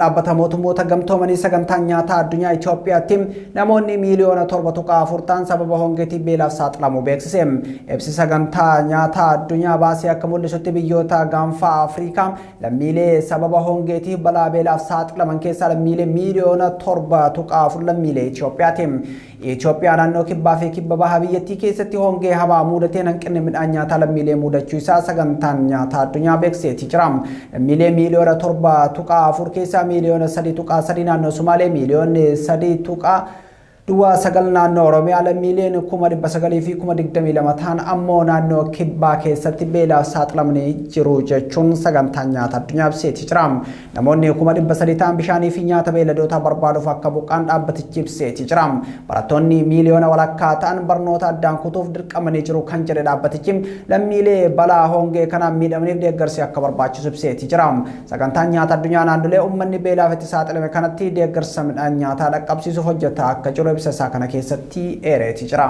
Dhaabbata mootummoota gamtoomanii sagantaan nyaataa addunyaa Itoophiyaatti namoonni miiliyoona 7.4 sababa hongeetiin beelaaf saaxilamuu beeksise. Ibsi sagantaa nyaataa addunyaa baasee akka mul'isutti biyyoota gaanfa Afrikaa lammiilee sababa hongeetiin balaa beelaaf saaxilaman keessaa lammiilee miiliyoona 7.4 lammiilee Itoophiyaati. Itoophiyaa naannoo kibbaa fi kibba bahaa biyyattii keessatti hongee hamaa mudateen hanqinni midhaan nyaataa lammiilee mudachuu isaa sagantaan nyaataa addunyaa beeksiseeti jira. Lammiilee miiliyoona 7.4 keessaa miliyoona 3.3 naannoo Somaalee miliyoonni 3.9 naannoo Oromiyaa lammiileen 900 fi 22 ta'an ammoo naannoo kibbaa keessatti beelaaf saaxilamanii jiru jechuun sagantaan nyaataa addunyaa ibseeti jira. Namoonni 300 ta'an bishaanii fi nyaata beelladoota barbaaduuf akka buqqaan dhaabbatichi ibseeti jira. Barattoonni miliyoona walakkaa ta'an barnoota addaan kutuuf dirqamanii jiru kan jedhe dhaabbatichi lammiilee balaa hongee kanaan miidhamaniif deeggarsi akka barbaachisu ibseeti jira. Sagantaan nyaataa addunyaa naannolee uummanni beelaaf itti saaxilame kanatti deeggarsa midhaan nyaataa dhaqqabsiisuuf hojjeta akka jiru ibsa kana keessatti eereeti jira.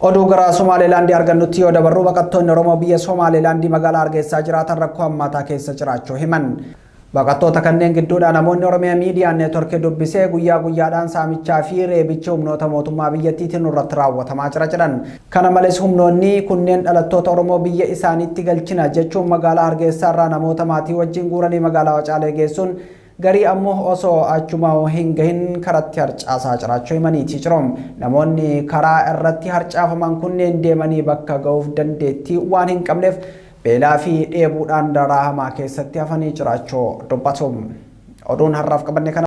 Oduu gara Somaalilaand argannutti yoo dabarru baqattoonni Oromoo biyya Somaalilaand magaalaa Hargeysaa jiraatan rakkoo hammaataa keessa jiraachuu himan. Baqattoota kanneen gidduudhaan namoonni Oromiyaa miidiyaa neetworkii dubbisee guyyaa guyyaadhaan saamichaa fi reebicha humnoota mootummaa biyyattiitiin irratti raawwatamaa jira jedhan. Kana malees humnoonni kunneen dhalattoota Oromoo biyya isaaniitti galchina jechuun magaalaa Hargeysaa irraa namoota maatii wajjin guuranii magaalaa Wacaalee geessuun garii ammoo osoo achuma hin gahin karatti harcaasaa jiraachuu himaniiti jiru. Namoonni karaa irratti harcaafaman kunneen deemanii bakka ga'uuf dandeettii waan hin qabneef beelaa fi dheebuudhaan daraa hamaa keessatti hafanii jiraachuu dubbatu. Oduun har'aaf qabanne kana